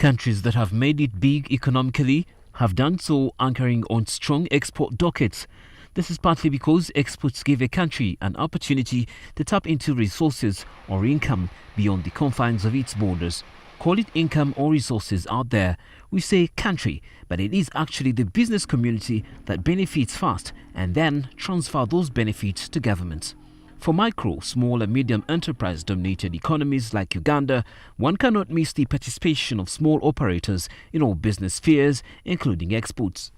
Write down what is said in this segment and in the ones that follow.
Countries that have made it big economically have done so anchoring on strong export dockets. This is partly because exports give a country an opportunity to tap into resources or income beyond the confines of its borders. Call it income or resources out there. We say country, but it is actually the business community that benefits first and then transfer those benefits to governments. For micro, small and medium enterprise-dominated economies like Uganda, one cannot miss the participation of small operators in all business spheres, including exports.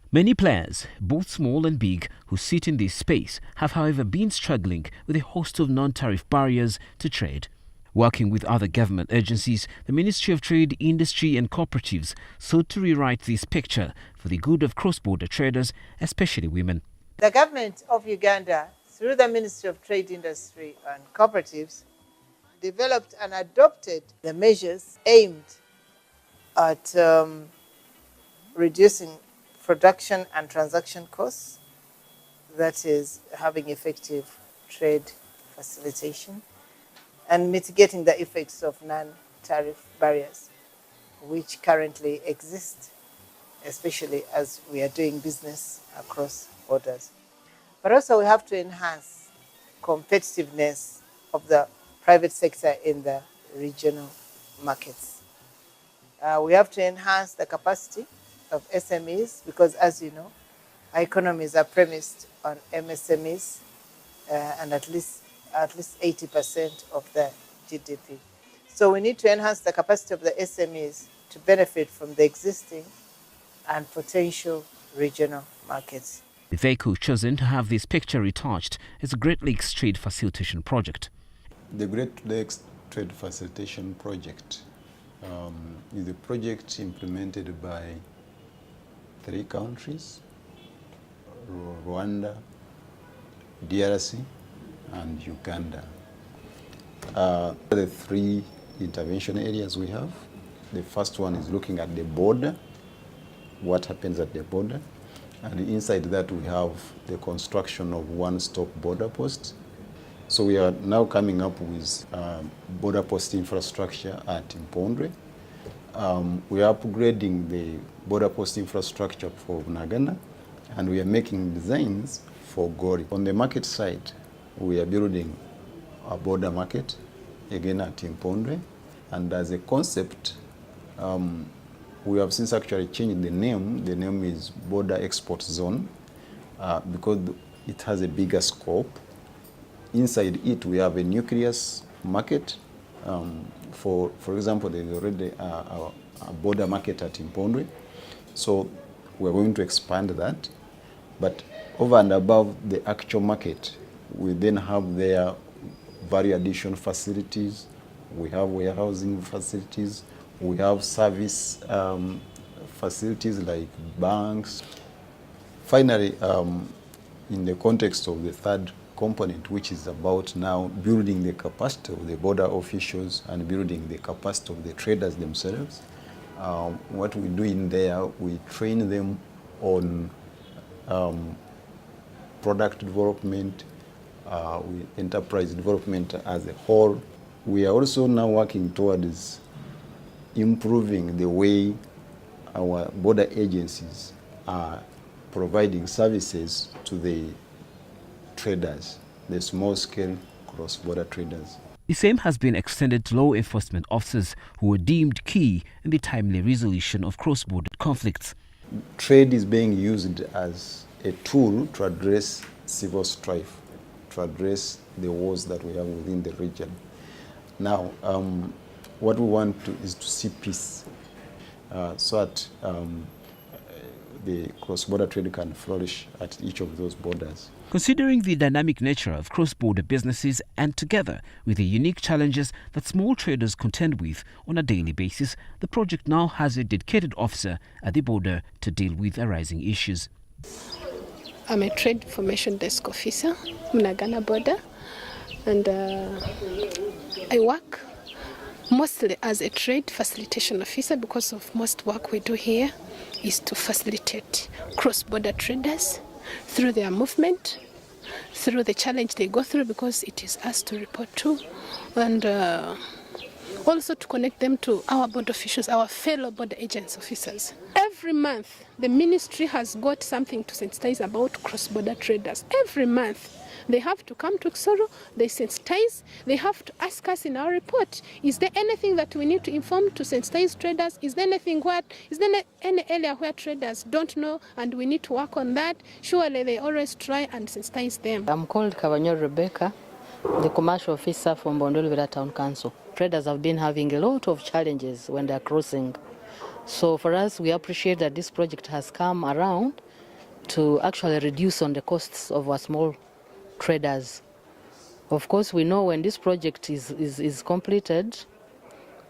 Many players, both small and big, who sit in this space have however been struggling with a host of non-tariff barriers to trade. Working with other government agencies, the Ministry of Trade, Industry and Cooperatives sought to rewrite this picture for the good of cross-border traders, especially women. The government of Uganda, through the Ministry of Trade, Industry and Cooperatives, developed and adopted the measures aimed at reducing production and transaction costs, that is, having effective trade facilitation, and mitigating the effects of non-tariff barriers, which currently exist, especially as we are doing business across borders. But also we have to enhance competitiveness of the private sector in the regional markets. We have to enhance the capacity of SMEs because, as you know, our economies are premised on MSMEs and at least 80% of the GDP. So we need to enhance the capacity of the SMEs to benefit from the existing and potential regional markets. The vehicle chosen to have this picture retouched is the Greatlakes Trade Facilitation Project. The Greatlakes Trade Facilitation Project is a project implemented by 3 countries, Rwanda, DRC, and Uganda. The 3 intervention areas we have. The first one is looking at the border, what happens at the border. And inside that we have the construction of one-stop border post. So we are now coming up with border post infrastructure at Mpondwe. We are upgrading the border post infrastructure for Nagana, and we are making designs for Gori. On the market side, we are building a border market, again at Mpondwe. And as a concept, we have since actually changed the name. The name is Border Export Zone because it has a bigger scope. Inside it, we have a nucleus market. For example, there is already a border market at Mpondwe. So we're going to expand that. But over and above the actual market, we then have there value addition facilities. We have warehousing facilities. We have service facilities like banks. Finally, in the context of the third component, which is about now building the capacity of the border officials and building the capacity of the traders themselves, what we do in there, we train them on product development, enterprise development as a whole. We are also now working towards improving the way our border agencies are providing services to the traders, the small-scale cross-border traders. The same has been extended to law enforcement officers who were deemed key in the timely resolution of cross-border conflicts. Trade is being used as a tool to address civil strife, to address the wars that we have within the region. Now, what we want is to see peace so that the cross-border trade can flourish at each of those borders. Considering the dynamic nature of cross-border businesses and together with the unique challenges that small traders contend with on a daily basis, the project now has a dedicated officer at the border to deal with arising issues. I'm a trade information desk officer in Uganda border, and I work mostly as a trade facilitation officer because of most work we do here is to facilitate cross-border traders through their movement, through the challenge they go through because it is us to report to, and also to connect them to our border officials, our fellow border agents officers. Every month, the ministry has got something to sensitize about cross-border traders. Every month. They have to come to Kisoro, they sensitize, they have to ask us in our report, is there anything that we need to inform to sensitize traders? Is there any area where traders don't know and we need to work on that? Surely they always try and sensitize them. I'm called Kavanyo Rebecca, the commercial officer from Bondolvera Town Council. Traders have been having a lot of challenges when they're crossing. So for us, we appreciate that this project has come around to actually reduce on the costs of our small traders. Of course, we know when this project is completed,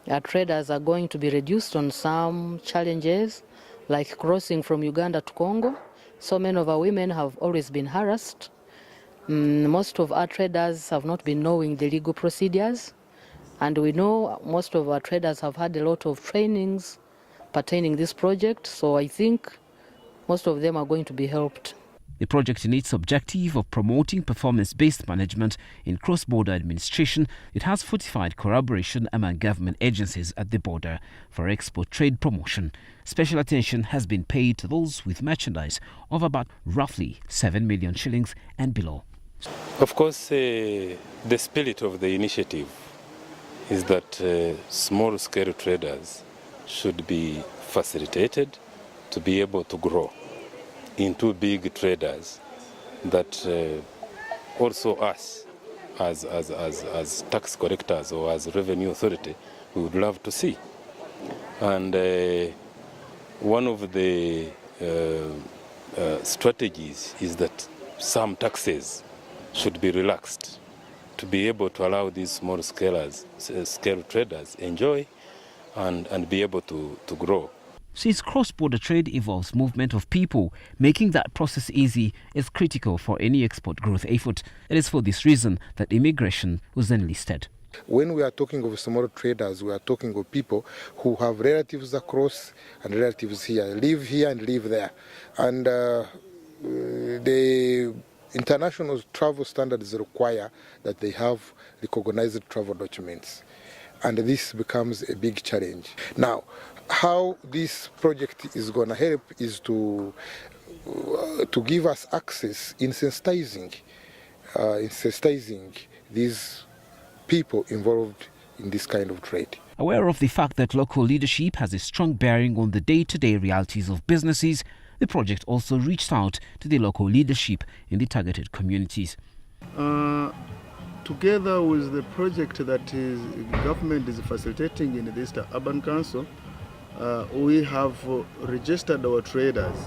our traders are going to be reduced on some challenges, like crossing from Uganda to Congo. So many of our women have always been harassed. Most of our traders have not been knowing the legal procedures, and we know most of our traders have had a lot of trainings pertaining this project, so I think most of them are going to be helped. The project, in its objective of promoting performance-based management in cross-border administration, it has fortified collaboration among government agencies at the border for export trade promotion. Special attention has been paid to those with merchandise of about roughly 7 million shillings and below. Of course, the spirit of the initiative is that small-scale traders should be facilitated to be able to grow into big traders that also us as tax collectors or as revenue authority we would love to see. And one of the strategies is that some taxes should be relaxed to be able to allow these small scale traders enjoy and be able to grow. Since cross-border trade involves movement of people, making that process easy is critical for any export growth effort. It is for this reason that immigration was enlisted. When we are talking of small traders, we are talking of people who have relatives across and relatives here, live here and live there. And the international travel standards require that they have recognized travel documents. And this becomes a big challenge. Now, how this project is going to help is to give us access in sensitizing these people involved in this kind of trade. Aware of the fact that local leadership has a strong bearing on the day-to-day realities of businesses, the project also reached out to the local leadership in the targeted communities. Together with the project that government is facilitating in the Eastern Urban Council, we have registered our traders,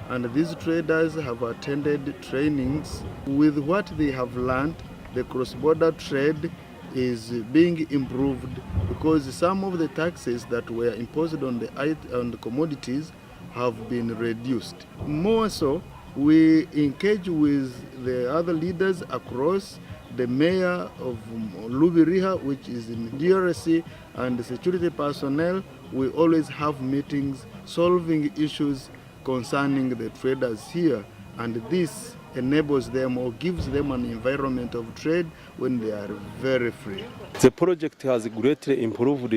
and these traders have attended trainings. With what they have learned, the cross-border trade is being improved because some of the taxes that were imposed on the commodities have been reduced. More so, we engage with the other leaders across. The mayor of Lubiriha, which is in DRC, and the security personnel, we always have meetings solving issues concerning the traders here, and this enables them or gives them an environment of trade when they are very free. The project has greatly improved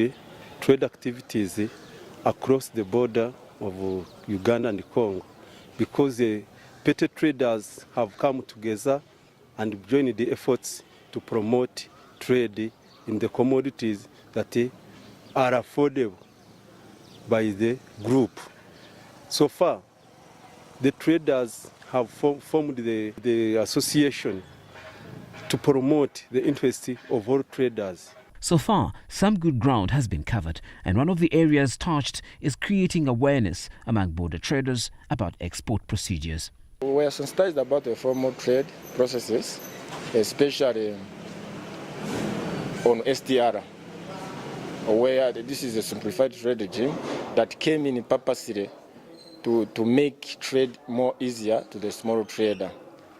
trade activities across the border of Uganda and Congo because the petty traders have come together and join the efforts to promote trade in the commodities that are affordable by the group. So far, the traders have formed the association to promote the interest of all traders. So far, some good ground has been covered, and one of the areas touched is creating awareness among border traders about export procedures. We are sensitized about the formal trade processes, especially on STR, where this is a simplified trade regime that came in purposely to make trade more easier to the small trader,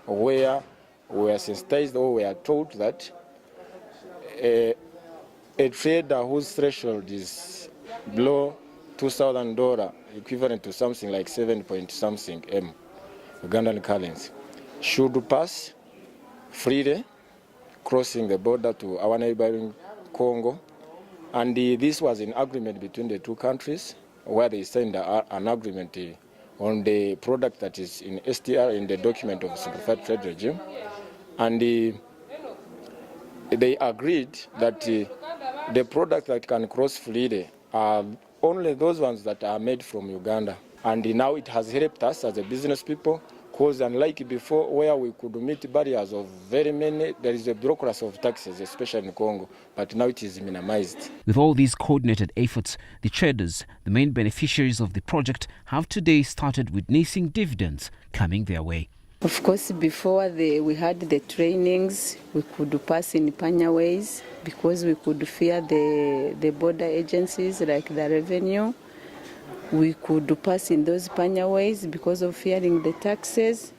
where we are sensitized or we are told that a trader whose threshold is below $2,000, equivalent to something like 7-point-something M, Ugandan currency, should pass freely crossing the border to our neighboring Congo And this was an agreement between the two countries where they signed an agreement on the product that is in STR in the document of simplified trade regime. And they agreed that the product that can cross freely are only those ones that are made from Uganda. And now it has helped us as a business people, because unlike before where we could meet barriers of very many, there is a bureaucracy of taxes, especially in Congo, but now it is minimized. With all these coordinated efforts, the traders, the main beneficiaries of the project, have today started witnessing dividends coming their way. Of course, before we had the trainings, we could pass in panyaways because we could fear the border agencies like the revenue. We could pass in those panyaways because of fearing the taxes.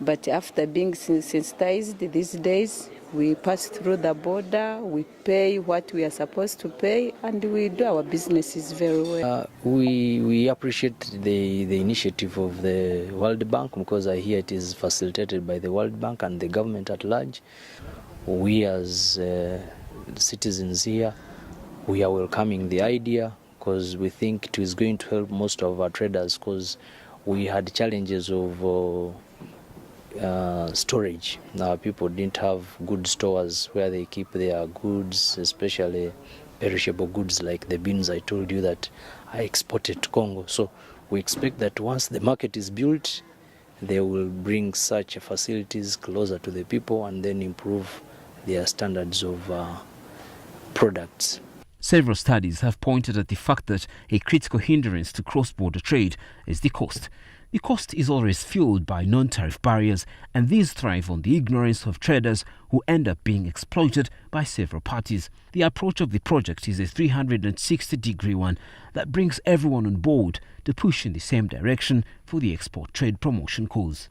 But after being sensitized these days, we pass through the border, we pay what we are supposed to pay, and we do our businesses very well. We appreciate the initiative of the World Bank, because I hear it is facilitated by the World Bank and the government at large. We as citizens here, we are welcoming the idea, because we think it is going to help most of our traders, because we had challenges of storage. Now people didn't have good stores where they keep their goods, especially perishable goods like the beans I told you that I exported to Congo. So we expect that once the market is built, they will bring such facilities closer to the people and then improve their standards of products. Several studies have pointed at the fact that a critical hindrance to cross-border trade is the cost. The cost is always fueled by non-tariff barriers, and these thrive on the ignorance of traders who end up being exploited by several parties. The approach of the project is a 360-degree one that brings everyone on board to push in the same direction for the export trade promotion cause.